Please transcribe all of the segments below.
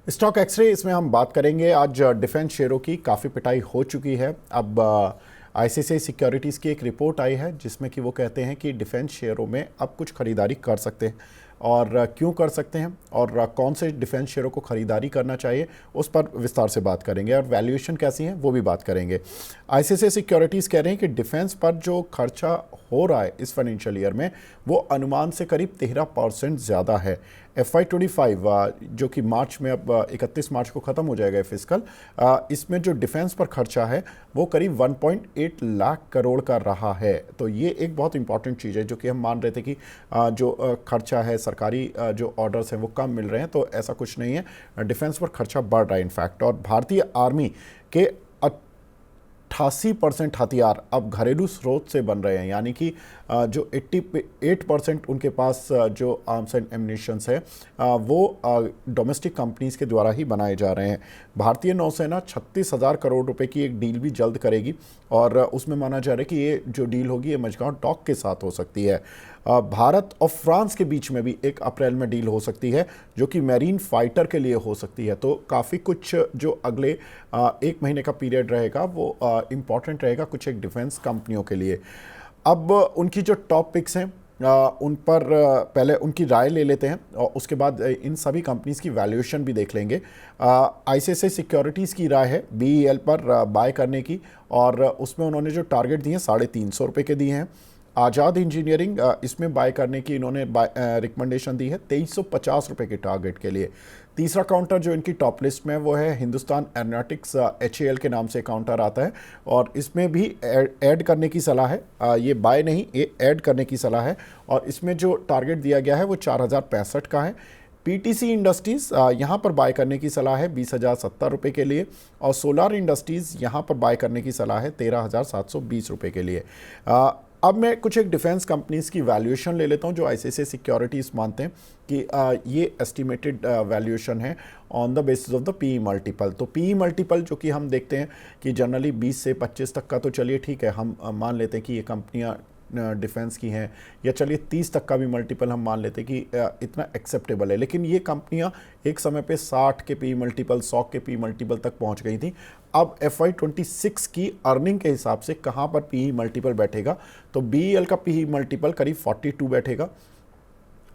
Stock x ray इसमें हम बात करेंगे। आज डिफेंस शेयरों की काफ़ी पिटाई हो चुकी है। अब आईसीआईसीआई सिक्योरिटीज़ की एक रिपोर्ट आई है जिसमें कि वो कहते हैं कि डिफेंस शेयरों में अब कुछ खरीदारी कर सकते हैं और क्यों कर सकते हैं और कौन से डिफेंस शेयरों को खरीदारी करना चाहिए उस पर विस्तार से बात करेंगे और वैल्यूएशन कैसी है वो भी बात करेंगे। आईसीआईसीआई सिक्योरिटीज़ कह रहे हैं कि डिफेंस पर जो खर्चा हो रहा है इस फाइनेंशियल ईयर में वो अनुमान से करीब 13% ज़्यादा है। FY25 जो कि मार्च में अब 31 मार्च को ख़त्म हो जाएगा फिजिकल, इसमें जो डिफेंस पर खर्चा है वो करीब 1.8 लाख करोड़ का रहा है। तो ये एक बहुत इंपॉर्टेंट चीज़ है जो कि हम मान रहे थे कि जो खर्चा है सरकारी जो ऑर्डर्स हैं वो कम मिल रहे हैं, तो ऐसा कुछ नहीं है। डिफेंस पर खर्चा बढ़ रहा है इनफैक्ट। और भारतीय आर्मी के 88% हथियार अब घरेलू स्रोत से बन रहे हैं, यानी कि जो 88% उनके पास जो आर्म्स एंड एम्यूनिशंस है वो डोमेस्टिक कंपनीज के द्वारा ही बनाए जा रहे हैं। भारतीय नौसेना 36,000 करोड़ रुपए की एक डील भी जल्द करेगी और उसमें माना जा रहा है कि ये जो डील होगी ये मझगांव डॉक के साथ हो सकती है। भारत और फ्रांस के बीच में भी 1 अप्रैल में डील हो सकती है जो कि मैरीन फाइटर के लिए हो सकती है। तो काफ़ी कुछ जो अगले 1 महीने का पीरियड रहेगा वो इम्पॉर्टेंट रहेगा कुछ एक डिफेंस कंपनियों के लिए। अब उनकी जो टॉप पिक्स हैं उन पर पहले उनकी राय ले लेते हैं और उसके बाद इन सभी कंपनीज की वैल्यूएशन भी देख लेंगे। आईसीआईसीआई सिक्योरिटीज़ की राय है बीईएल पर बाय करने की और उसमें उन्होंने जो टारगेट दिए हैं 350 रुपये के दिए हैं। आज़ाद इंजीनियरिंग इसमें बाय करने की इन्होंने रिकमेंडेशन दी है 2350 रुपये के टारगेट के लिए। तीसरा काउंटर जो इनकी टॉप लिस्ट में वो है हिंदुस्तान एरोनॉटिक्स, HAL के नाम से काउंटर आता है और इसमें भी ऐड करने की सलाह है। ये बाय नहीं, ये ऐड करने की सलाह है और इसमें जो टारगेट दिया गया है वो 4065 का है। पीटीसी इंडस्ट्रीज़ यहाँ पर बाय करने की सलाह है 20,070 रुपये के लिए और सोलार इंडस्ट्रीज़ यहाँ पर बाय करने की सलाह है 13,720 रुपये के लिए। अब मैं कुछ एक डिफेंस कंपनीज़ की वैल्यूएशन ले लेता हूँ जो आईसीआईसीआई सिक्योरिटीज़ मानते हैं कि ये एस्टिमेटेड वैल्यूएशन है on the basis of the PE multiple. तो पीई मल्टीपल जो कि हम देखते हैं कि जनरली 20 से 25 तक का, तो चलिए ठीक है, हम मान लेते हैं कि ये कंपनियाँ डिफेंस की हैं, या चलिए 30 तक का भी मल्टीपल हम मान लेते हैं कि इतना एक्सेप्टेबल है। लेकिन ये कंपनियां एक समय पे 60 के पी मल्टीपल, 100 के पी मल्टीपल तक पहुंच गई थी। अब FY26 की अर्निंग के हिसाब से कहां पर पी मल्टीपल बैठेगा, तो बीईएल का पी मल्टीपल करीब 42 बैठेगा।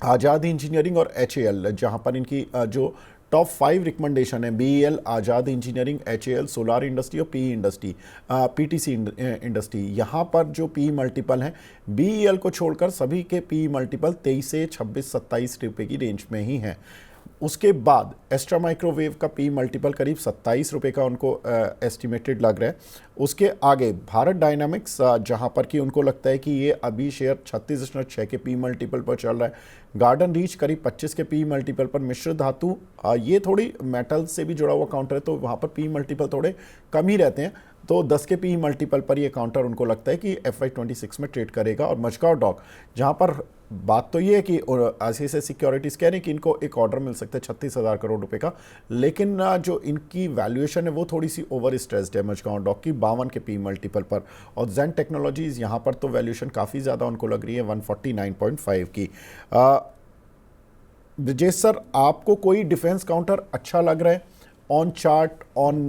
आज़ाद इंजीनियरिंग और HAL जहां पर इनकी जो टॉप 5 रिकमेंडेशन है बीईएल, आज़ाद इंजीनियरिंग, HAL, सोलार इंडस्ट्री और पी इंडस्ट्री, पीटीसी इंडस्ट्री, यहाँ पर जो पी मल्टीपल हैं बीईएल को छोड़कर सभी के पी मल्टीपल 23 से 26-27 रुपये की रेंज में ही हैं। उसके बाद एस्ट्रा माइक्रोवेव का पी मल्टीपल करीब 27 रुपये का उनको एस्टिमेटेड लग रहा है। उसके आगे भारत डायनामिक्स जहां पर कि उनको लगता है कि ये अभी शेयर 36.6 के पी मल्टीपल पर चल रहा है। गार्डन रीच करीब 25 के पी मल्टीपल पर। मिश्र धातु ये थोड़ी मेटल से भी जुड़ा हुआ काउंटर है तो वहाँ पर पी मल्टीपल थोड़े कम ही रहते हैं, तो 10 के पी मल्टीपल पर ये काउंटर उनको लगता है कि FY26 में ट्रेड करेगा। और मझगांव डॉक जहाँ पर बात तो ये है कि आईसीआईसीआई सिक्योरिटीज़ कह रहे हैं कि इनको एक ऑर्डर मिल सकता है 36,000 करोड़ रुपए का, लेकिन जो इनकी वैल्यूएशन है वो थोड़ी सी ओवर स्ट्रेस्ड है मझगांव डॉक की 52 के पी मल्टीपल पर। और जैन टेक्नोलॉजीज़ यहाँ पर तो वैल्यूएशन काफ़ी ज़्यादा उनको लग रही है 149.5 की। ब्रजेश सर, आपको कोई डिफेंस काउंटर अच्छा लग रहा है ऑन चार्ट, ऑन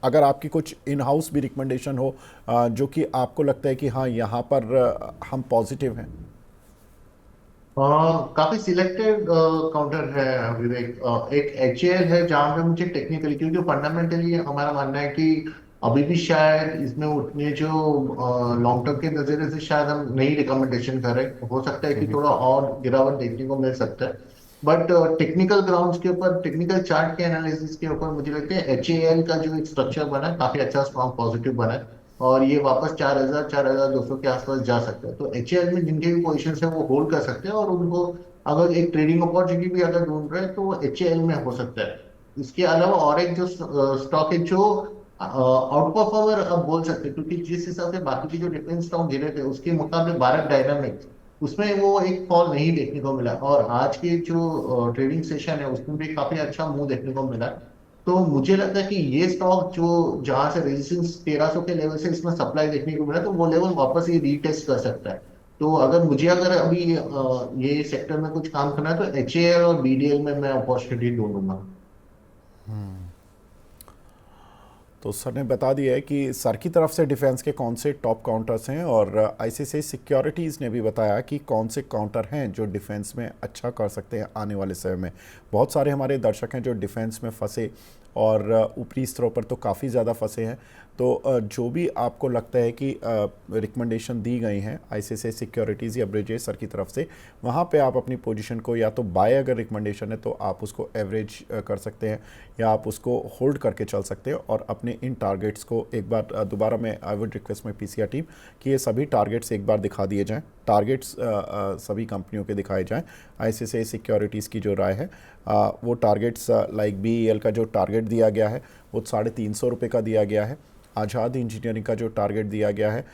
अगर आपकी कुछ इन हाउस भी रिकमेंडेशन हो जो कि आपको लगता है कि हाँ यहाँ पर हम पॉजिटिव हैं? काफी सिलेक्टेड काउंटर है विवेक। एक HAL है जहां पे मुझे टेक्निकली, क्योंकि फंडामेंटली हमारा मानना है कि अभी भी शायद इसमें उतने जो लॉन्ग टर्म के नजरिए से शायद हम नई रिकमेंडेशन करें, हो सकता है कि थोड़ा और गिरावट देखने को मिल सकता है। बट टेक्निकल ग्राउंड्स के ऊपर, टेक्निकल चार्ट के एनालिसिस के ऊपर मुझे लगता है HAL का जो एक स्ट्रक्चर बना है काफी अच्छा, स्ट्रॉन्ग पॉजिटिव बना है और ये वापस 4,000 4,200 के आसपास जा सकता है। तो HAL में जिनके भी पोजीशन है वो होल्ड कर सकते हैं और उनको अगर एक ट्रेडिंग अपॉर्चुनिटी भी अगर ढूंढ रहे हैं तो वो HAL में हो सकता है। इसके अलावा और एक जो स्टॉक है जो आउट परफॉर्मर आप बोल सकते हैं, क्योंकि जिस हिसाब से बाकी के जो डिफेंस स्टॉक गिरे थे उसके मुकाबले भारत डायनामिक्स, उसमें वो एक फॉल नहीं देखने को मिला और आज के जो ट्रेडिंग सेशन है उसमें भी काफी अच्छा मुंह देखने को मिला। तो मुझे लगता है कि ये स्टॉक जो जहां से रेजिस्टेंस 1300 के लेवल से इसमें सप्लाई देखने को मिला तो वो लेवल वापस ये रीटेस्ट कर सकता है। तो अगर अभी ये सेक्टर में कुछ काम करना है तो HAL और BDL में मैं अपॉर्चुनिटी ढूंढूंगा। तो सर ने बता दिया है कि सर की तरफ से डिफेंस के कौन से टॉप काउंटर्स हैं, और आईसीआईसीआई सिक्योरिटीज़ ने भी बताया कि कौन से काउंटर हैं जो डिफेंस में अच्छा कर सकते हैं आने वाले समय में। बहुत सारे हमारे दर्शक हैं जो डिफेंस में फंसे और ऊपरी स्तरों पर तो काफ़ी ज़्यादा फंसे हैं। तो जो भी आपको लगता है कि रिकमेंडेशन दी गई हैं आईसीआईसीआई सिक्योरिटीज़ या ब्रिजेश सर की तरफ से, वहाँ पे आप अपनी पोजीशन को या तो बाय अगर रिकमेंडेशन है तो आप उसको एवरेज कर सकते हैं, या आप उसको होल्ड करके चल सकते हैं। और अपने इन टारगेट्स को एक बार दोबारा मैं I would request my PCR team कि ये सभी टारगेट्स एक बार दिखा दिए जाएँ, टारगेट्स सभी कंपनियों के दिखाए जाएँ। आईसीआईसीआई सिक्योरिटीज़ की जो राय है वो टारगेट्स लाइक बीईएल का जो टारगेट दिया गया है वो 350 रुपये का दिया गया है। आज़ाद इंजीनियरिंग का जो टारगेट दिया गया है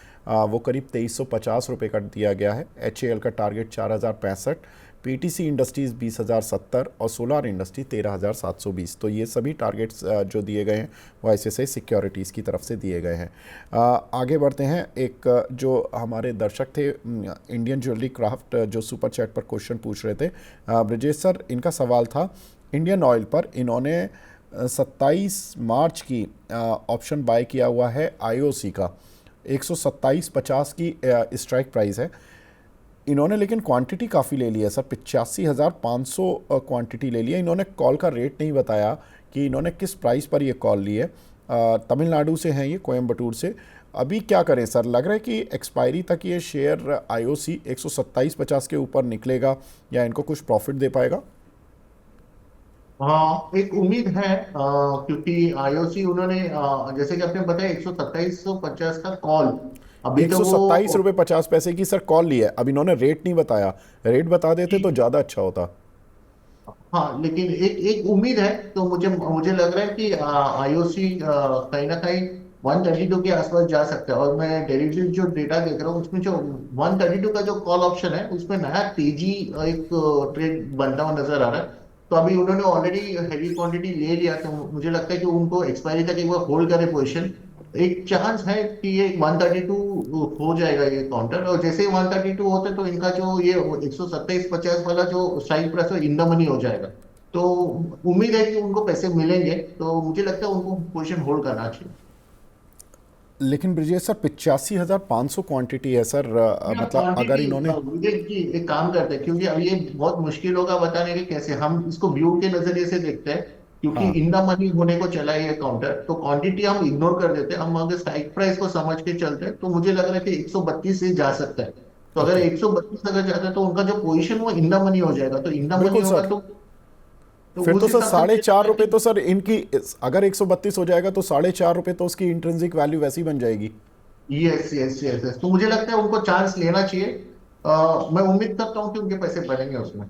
वो करीब 2350 रुपये का दिया गया है। एचएएल का टारगेट 4065, पीटीसी इंडस्ट्रीज़ 20,070 और सोलार इंडस्ट्री 13,720। तो ये सभी टारगेट्स जो दिए गए हैं वो आईसीआईसीआई सिक्योरिटीज़ की तरफ से दिए गए हैं। आगे बढ़ते हैं। एक जो हमारे दर्शक थे इंडियन ज्वेलरी क्राफ्ट जो सुपर चैट पर क्वेश्चन पूछ रहे थे, ब्रजेश सर, इनका सवाल था इंडियन ऑयल पर। इन्होंने 27 मार्च की ऑप्शन बाय किया हुआ है आईओसी का, 127.50 की स्ट्राइक प्राइस है इन्होंने, लेकिन क्वांटिटी काफ़ी ले लिया है सर, 85,500 क्वांटिटी ले लिया। इन्होंने कॉल का रेट नहीं बताया कि इन्होंने किस प्राइस पर ये कॉल ली है। तमिलनाडु से हैं ये, कोयम्बटूर से। अभी क्या करें सर, लग रहा है कि एक्सपायरी तक ये शेयर आईओसी 127.50 के ऊपर निकलेगा या इनको कुछ प्रॉफिट दे पाएगा? हाँ, एक उम्मीद है क्योंकि आईओसी उन्होंने जैसे कि आपने बताया 12750 का कॉल। अभी एक तो सौ सत्ताईस वो रुपये पचास पैसे की सर कॉल ली है। अब इन्होंने रेट नहीं बताया, रेट बता देते तो ज़्यादा अच्छा होता। हाँ, लेकिन एक एक उम्मीद है। तो मुझे मुझे लग रहा है कि आईओसी कहीं ना कहीं 132 के आसपास जा सकता है। और मैं डेरिवेटिव जो डेटा देख रहा हूँ उसमें जो 132 का जो कॉल ऑप्शन है उसमें नया तेजी एक ट्रेड बनता हुआ नजर आ रहा है। तो अभी उन्होंने ऑलरेडी हैवी क्वांटिटी ले लिया, तो मुझे लगता है कि उनको एक्सपायरी तक एक बार होल्ड करे पोजिशन। एक चांस है कि ये 132 हो जाएगा ये काउंटर। और जैसे ही 132 होते तो इनका जो ये 127.50 वाला जो स्ट्राइक प्राइस है इन द मनी हो जाएगा। तो उम्मीद है कि उनको पैसे मिलेंगे, तो मुझे लगता है उनको पोजीशन होल्ड करना चाहिए। लेकिन ब्रिजेश सर 85,500 क्वांटिटी है सर, या मतलब अगर क्वांटिटी इन्होंने। विवेक जी एक काम करते हैं, क्योंकि अब ये बहुत मुश्किल होगा बताने के कैसे हम इसको व्यू के नजरिए से देखते हैं। क्योंकि हाँ, इन द मनी होने को चला है ये काउंटर, तो क्वांटिटी हम इग्नोर कर देते हैं। हम अगर स्ट्राइक प्राइस को समझ के चलते हैं तो मुझे लग रहा है कि 132 से जा सकता है। तो अगर ओके, 132 अगर जाता है तो उनका जो पोजीशन वो इन द मनी हो जाएगा। तो इन द मनी बिल्कुल होगा सर। तो फिर उस तो सर हिसाब से साढ़े मुझे चार लगता है रुपये कि तो सर इनकी, अगर 132 हो जाएगा तो 4.5 रुपये तो उसकी इंट्रिंसिक वैल्यू वैसी बन जाएगी। यस यस यस यस, तो मुझे लगता है उनको चांस लेना चाहिए। मैं उम्मीद करता हूँ कि उनके पैसे बढ़ेंगे उसमें।